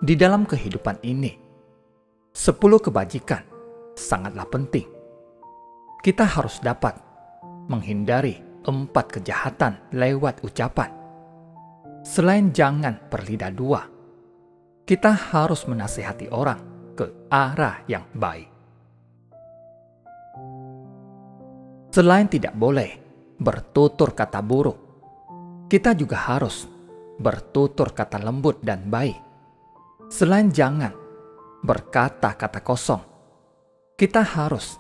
Di dalam kehidupan ini, 10 kebajikan sangatlah penting. Kita harus dapat menghindari 4 kejahatan lewat ucapan. Selain jangan berlidah dua, kita harus menasihati orang ke arah yang baik. Selain tidak boleh bertutur kata buruk, kita juga harus bertutur kata lembut dan baik. Selain jangan berkata kata kosong, kita harus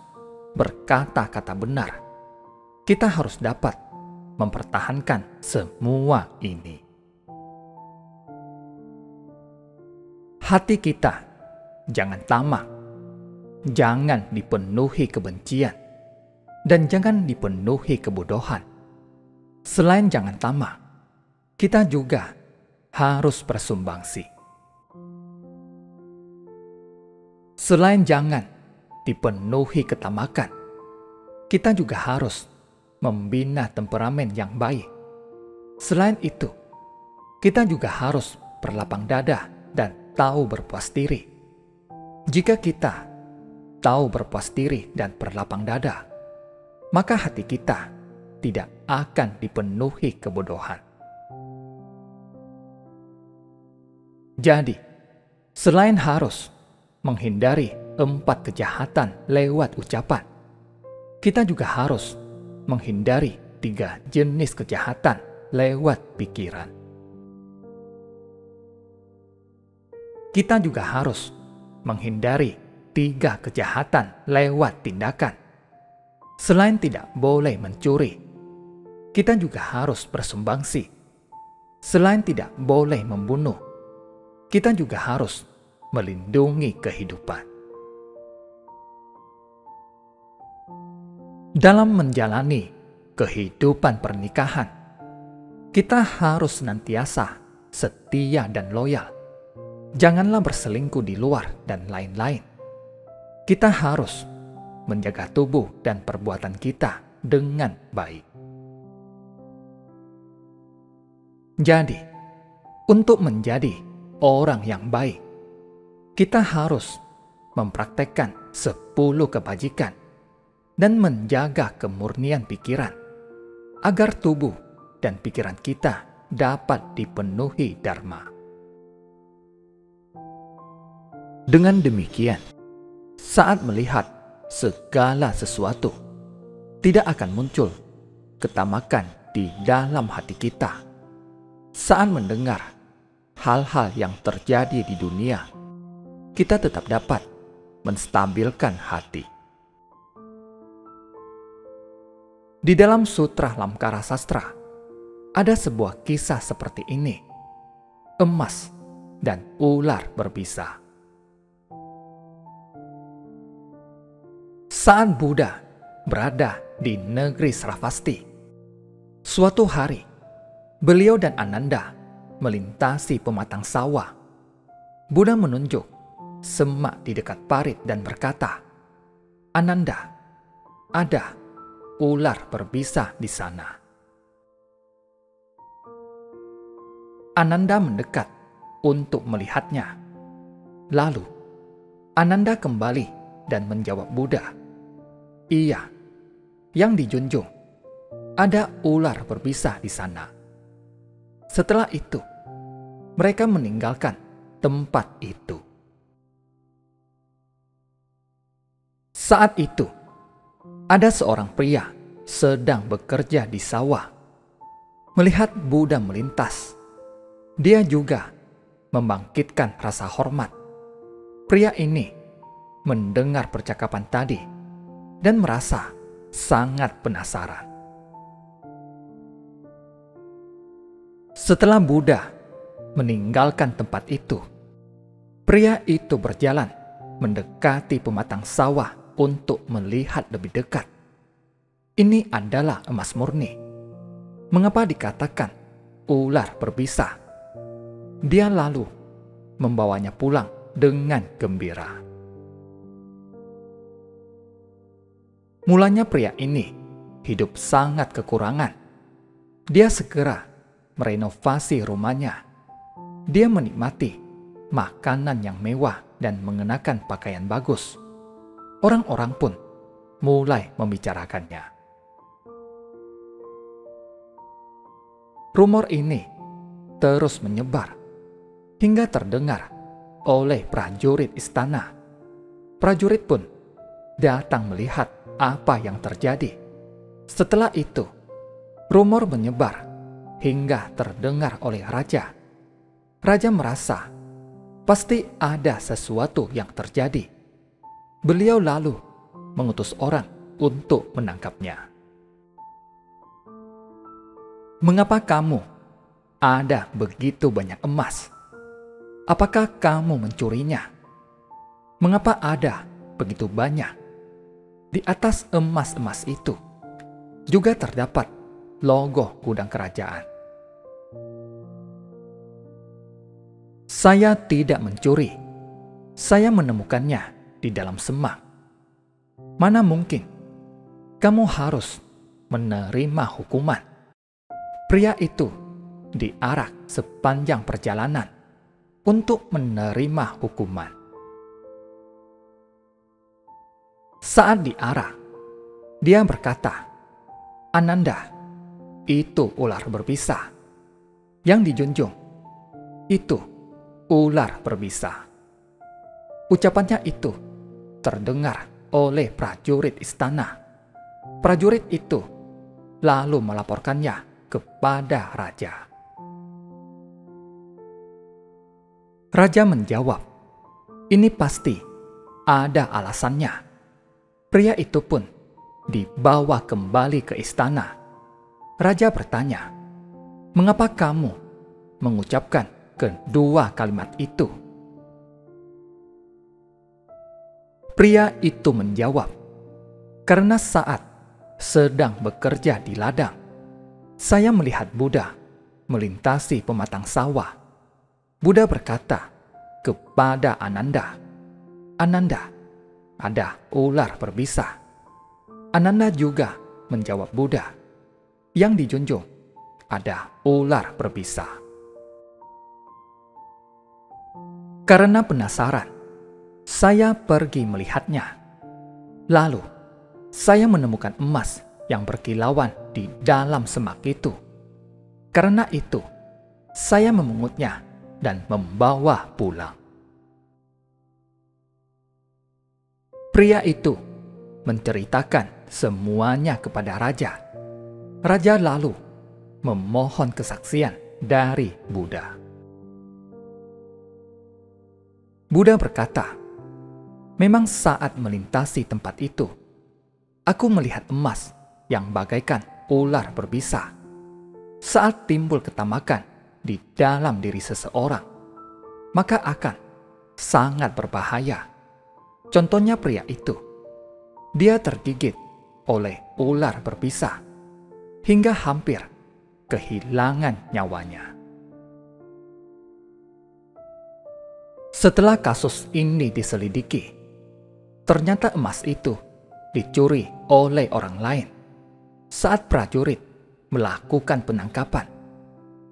berkata-kata benar. Kita harus dapat mempertahankan semua ini. Hati kita jangan tamak, jangan dipenuhi kebencian, dan jangan dipenuhi kebodohan. Selain jangan tamak, kita juga harus bersumbangsi. Selain jangan dipenuhi ketamakan, kita juga harus membina temperamen yang baik. Selain itu, kita juga harus berlapang dada dan tahu berpuas diri. Jika kita tahu berpuas diri dan berlapang dada, maka hati kita tidak akan dipenuhi kebodohan. Jadi, selain harus menghindari 4 kejahatan lewat ucapan, kita juga harus menghindari 3 jenis kejahatan lewat pikiran. Kita juga harus menghindari 3 kejahatan lewat tindakan. Selain tidak boleh mencuri, kita juga harus bersumbangsi. Selain tidak boleh membunuh, kita juga harus melindungi kehidupan. Dalam menjalani kehidupan pernikahan, kita harus senantiasa setia dan loyal. Janganlah berselingkuh di luar dan lain-lain. Kita harus menjaga tubuh dan perbuatan kita dengan baik. Jadi, untuk menjadi orang yang baik, kita harus mempraktekkan 10 kebajikan dan menjaga kemurnian pikiran agar tubuh dan pikiran kita dapat dipenuhi dharma. Dengan demikian, saat melihat segala sesuatu, tidak akan muncul ketamakan di dalam hati kita. Saat mendengar hal-hal yang terjadi di dunia, kita tetap dapat menstabilkan hati. Di dalam Sutra Lamkara Sastra, ada sebuah kisah seperti ini. Emas dan ular berbisa. Saat Buddha berada di negeri Sravasti, suatu hari beliau dan Ananda melintasi pematang sawah. Buddha menunjuk semak di dekat parit dan berkata, "Ananda, ada ular berbisa di sana." Ananda mendekat untuk melihatnya. Lalu, Ananda kembali dan menjawab Buddha, "Iya, yang dijunjung, ada ular berbisa di sana." Setelah itu, mereka meninggalkan tempat itu. Saat itu, ada seorang pria sedang bekerja di sawah. Melihat Buddha melintas, dia juga membangkitkan rasa hormat. Pria ini mendengar percakapan tadi dan merasa sangat penasaran. Setelah Buddha meninggalkan tempat itu, pria itu berjalan mendekati pematang sawah untuk melihat lebih dekat. Ini adalah emas murni. Mengapa dikatakan ular berbisa? Dia lalu membawanya pulang dengan gembira. Mulanya pria ini hidup sangat kekurangan. Dia segera merenovasi rumahnya. Dia menikmati makanan yang mewah dan mengenakan pakaian bagus. Orang-orang pun mulai membicarakannya. Rumor ini terus menyebar hingga terdengar oleh prajurit istana. Prajurit pun datang melihat apa yang terjadi. Setelah itu, rumor menyebar hingga terdengar oleh raja. Raja merasa pasti ada sesuatu yang terjadi. Beliau lalu mengutus orang untuk menangkapnya. "Mengapa kamu ada begitu banyak emas? Apakah kamu mencurinya? Mengapa ada begitu banyak? Di atas emas-emas itu juga terdapat logo gudang kerajaan." "Saya tidak mencuri. Saya menemukannya di dalam semak. Mana mungkin kamu harus menerima hukuman." Pria itu diarak sepanjang perjalanan untuk menerima hukuman. Saat diarak, dia berkata, "Ananda, itu ular berbisa. Yang dijunjung, itu ular berbisa." Ucapannya itu terdengar oleh prajurit istana. Prajurit itu lalu melaporkannya kepada raja. Raja menjawab, "Ini pasti ada alasannya." Pria itu pun dibawa kembali ke istana. Raja bertanya, "Mengapa kamu mengucapkan kedua kalimat itu?" Pria itu menjawab, "Karena saat sedang bekerja di ladang, saya melihat Buddha melintasi pematang sawah. Buddha berkata kepada Ananda, 'Ananda, ada ular berbisa.' Ananda juga menjawab Buddha, 'Yang dijunjung, ada ular berbisa.' Karena penasaran, saya pergi melihatnya. Lalu, saya menemukan emas yang berkilauan di dalam semak itu. Karena itu, saya memungutnya dan membawa pulang." Pria itu menceritakan semuanya kepada raja. Raja lalu memohon kesaksian dari Buddha. Buddha berkata, "Memang saat melintasi tempat itu, aku melihat emas yang bagaikan ular berbisa. Saat timbul ketamakan di dalam diri seseorang, maka akan sangat berbahaya. Contohnya pria itu, dia tergigit oleh ular berbisa hingga hampir kehilangan nyawanya." Setelah kasus ini diselidiki, ternyata emas itu dicuri oleh orang lain. Saat prajurit melakukan penangkapan,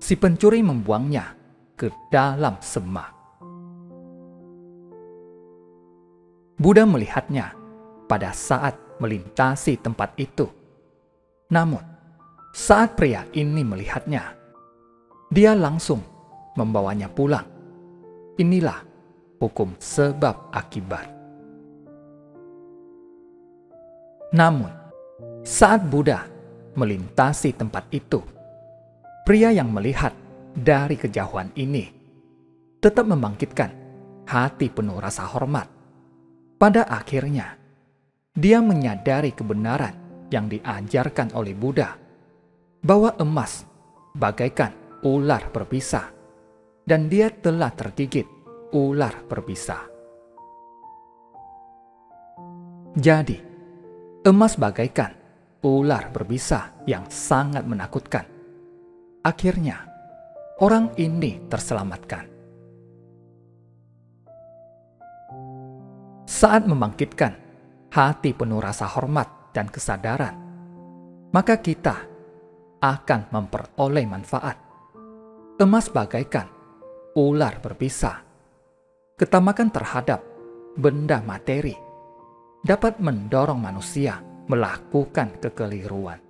si pencuri membuangnya ke dalam semak. Buddha melihatnya pada saat melintasi tempat itu. Namun, saat pria ini melihatnya, dia langsung membawanya pulang. Inilah hukum sebab akibat. Namun, saat Buddha melintasi tempat itu, pria yang melihat dari kejauhan ini tetap membangkitkan hati penuh rasa hormat. Pada akhirnya, dia menyadari kebenaran yang diajarkan oleh Buddha, bahwa emas bagaikan ular berbisa, dan dia telah tergigit ular berbisa. Jadi, emas bagaikan ular berbisa yang sangat menakutkan. Akhirnya, orang ini terselamatkan. Saat membangkitkan hati penuh rasa hormat dan kesadaran, maka kita akan memperoleh manfaat. Emas bagaikan ular berbisa. Ketamakan terhadap benda materi dapat mendorong manusia melakukan kekeliruan.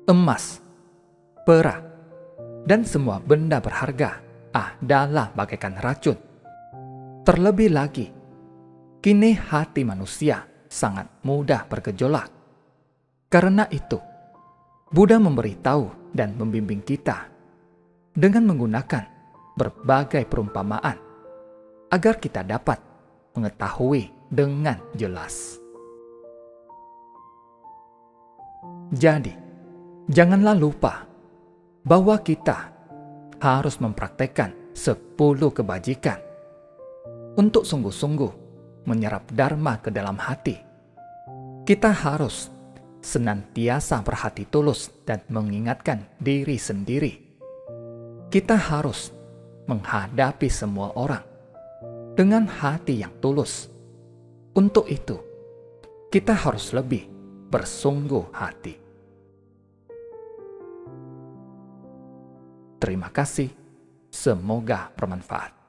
Emas, perak, dan semua benda berharga adalah bagaikan racun. Terlebih lagi, kini hati manusia sangat mudah bergejolak. Karena itu, Buddha memberitahu dan membimbing kita dengan menggunakan berbagai perumpamaan agar kita dapat mengetahui dengan jelas. Jadi, janganlah lupa bahwa kita harus mempraktekkan 10 kebajikan untuk sungguh-sungguh menyerap dharma ke dalam hati. Kita harus senantiasa berhati tulus dan mengingatkan diri sendiri. Kita harus menghadapi semua orang dengan hati yang tulus. Untuk itu, kita harus lebih bersungguh hati. Terima kasih, semoga bermanfaat.